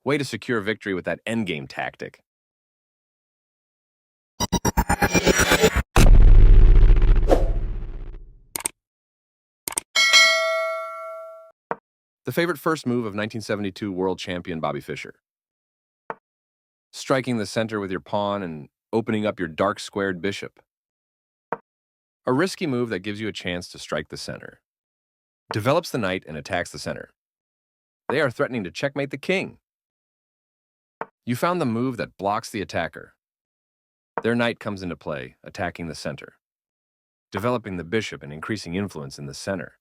Way to secure victory with that endgame tactic. The favorite first move of 1972 world champion Bobby Fischer. Striking the center with your pawn and opening up your dark squared bishop. A risky move that gives you a chance to strike the center. Develops the knight and attacks the center. They are threatening to checkmate the king. You found the move that blocks the attacker. Their knight comes into play, attacking the center, developing the bishop and increasing influence in the center.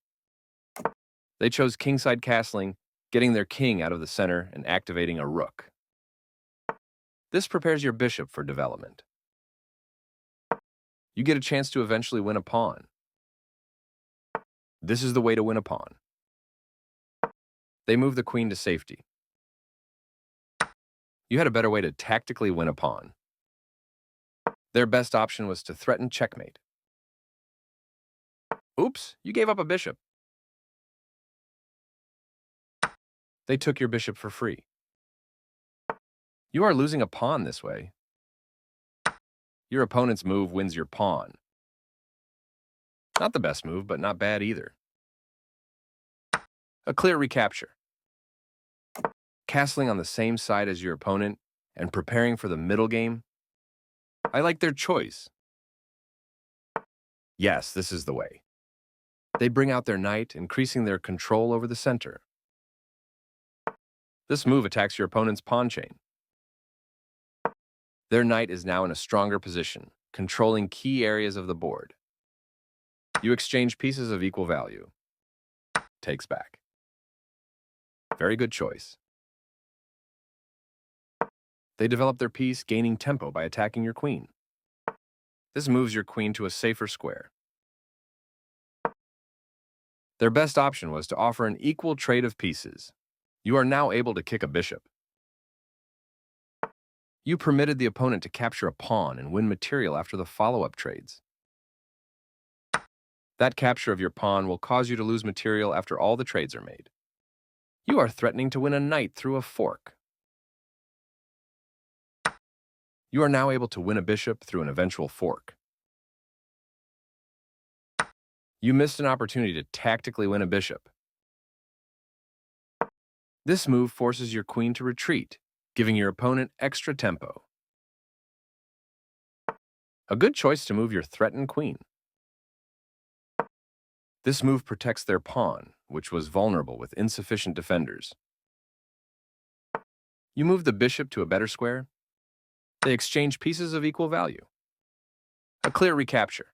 They chose kingside castling, getting their king out of the center and activating a rook. This prepares your bishop for development. You get a chance to eventually win a pawn. This is the way to win a pawn. They move the queen to safety. You had a better way to tactically win a pawn. Their best option was to threaten checkmate. Oops, you gave up a bishop. They took your bishop for free. You are losing a pawn this way. Your opponent's move wins your pawn. Not the best move, but not bad either. A clear recapture. Castling on the same side as your opponent and preparing for the middle game. I like their choice. Yes, this is the way. They bring out their knight, increasing their control over the center. This move attacks your opponent's pawn chain. Their knight is now in a stronger position, controlling key areas of the board. You exchange pieces of equal value. Takes back. Very good choice. They develop their piece, gaining tempo by attacking your queen. This moves your queen to a safer square. Their best option was to offer an equal trade of pieces. You are now able to kick a bishop. You permitted the opponent to capture a pawn and win material after the follow-up trades. That capture of your pawn will cause you to lose material after all the trades are made. You are threatening to win a knight through a fork. You are now able to win a bishop through an eventual fork. You missed an opportunity to tactically win a bishop. This move forces your queen to retreat, giving your opponent extra tempo. A good choice to move your threatened queen. This move protects their pawn, which was vulnerable with insufficient defenders. You move the bishop to a better square. They exchange pieces of equal value. A clear recapture.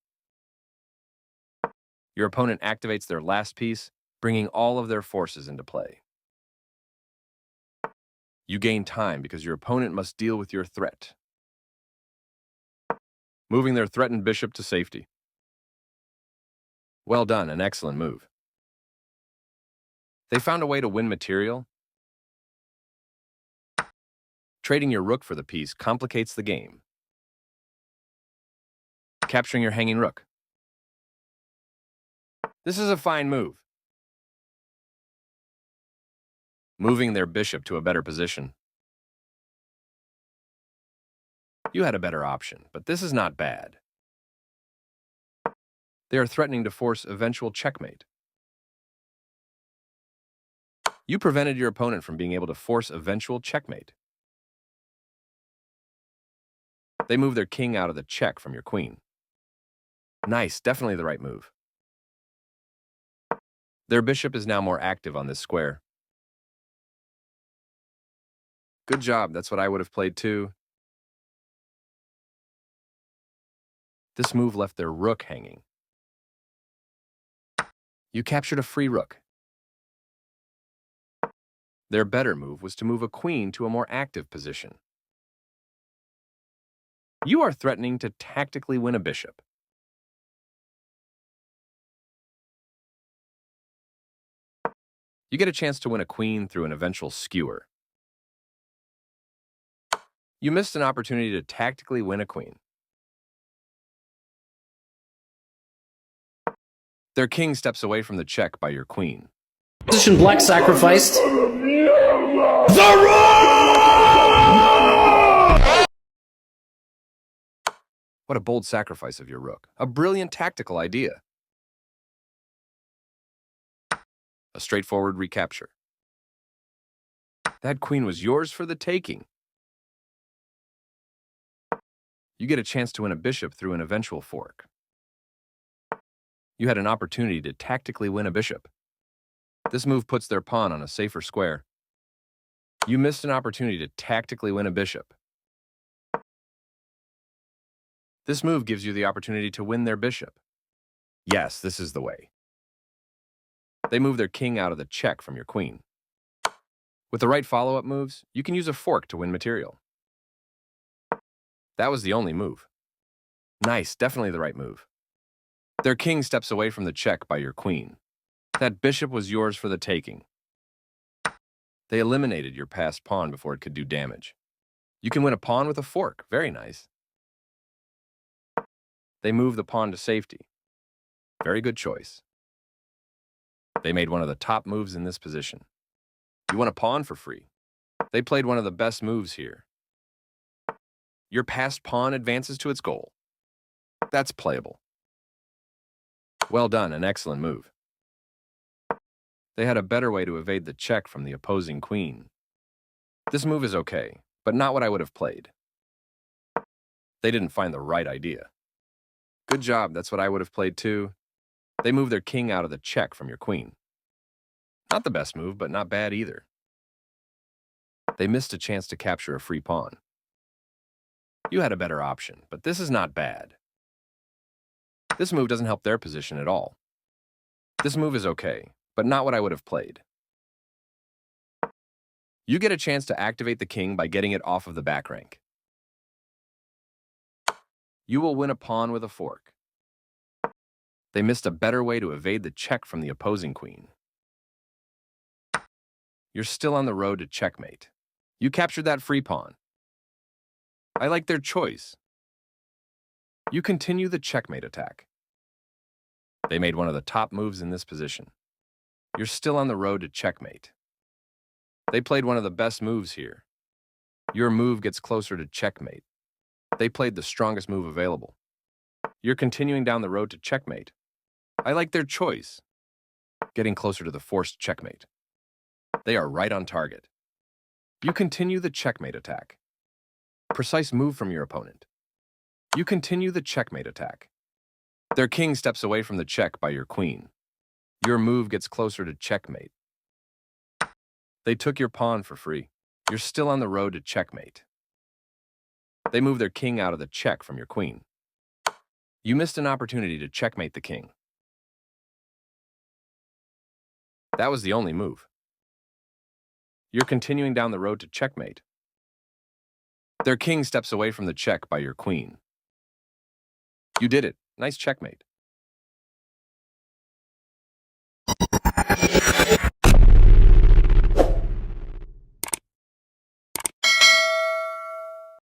Your opponent activates their last piece, bringing all of their forces into play. You gain time because your opponent must deal with your threat. Moving their threatened bishop to safety. Well done, an excellent move. They found a way to win material. Trading your rook for the piece complicates the game. Capturing your hanging rook. This is a fine move. Moving their bishop to a better position. You had a better option, but this is not bad. They are threatening to force eventual checkmate. You prevented your opponent from being able to force eventual checkmate. They move their king out of the check from your queen. Nice, definitely the right move. Their bishop is now more active on this square. Good job, that's what I would have played too. This move left their rook hanging. You captured a free rook. Their better move was to move a queen to a more active position. You are threatening to tactically win a bishop. You get a chance to win a queen through an eventual skewer. You missed an opportunity to tactically win a queen. Their king steps away from the check by your queen. Position black sacrificed. The Rooock! What a bold sacrifice of your rook. A brilliant tactical idea. A straightforward recapture. That queen was yours for the taking. You get a chance to win a bishop through an eventual fork. You had an opportunity to tactically win a bishop. This move puts their pawn on a safer square. You missed an opportunity to tactically win a bishop. This move gives you the opportunity to win their bishop. Yes, this is the way. They move their king out of the check from your queen. With the right follow-up moves, you can use a fork to win material. That was the only move. Nice, definitely the right move. Their king steps away from the check by your queen. That bishop was yours for the taking. They eliminated your passed pawn before it could do damage. You can win a pawn with a fork. Very nice. They move the pawn to safety. Very good choice. They made one of the top moves in this position. You won a pawn for free. They played one of the best moves here. Your passed pawn advances to its goal. That's playable. Well done, an excellent move. They had a better way to evade the check from the opposing queen. This move is okay, but not what I would have played. They didn't find the right idea. Good job, that's what I would have played too. They moved their king out of the check from your queen. Not the best move, but not bad either. They missed a chance to capture a free pawn. You had a better option, but this is not bad. This move doesn't help their position at all. This move is okay, but not what I would have played. You get a chance to activate the king by getting it off of the back rank. You will win a pawn with a fork. They missed a better way to evade the check from the opposing queen. You're still on the road to checkmate. You captured that free pawn. I like their choice. You continue the checkmate attack. They made one of the top moves in this position. You're still on the road to checkmate. They played one of the best moves here. Your move gets closer to checkmate. They played the strongest move available. You're continuing down the road to checkmate. I like their choice. Getting closer to the forced checkmate. They are right on target. You continue the checkmate attack. Precise move from your opponent. You continue the checkmate attack. Their king steps away from the check by your queen. Your move gets closer to checkmate. They took your pawn for free. You're still on the road to checkmate. They move their king out of the check from your queen. You missed an opportunity to checkmate the king. That was the only move. You're continuing down the road to checkmate. Their king steps away from the check by your queen. You did it. Nice checkmate.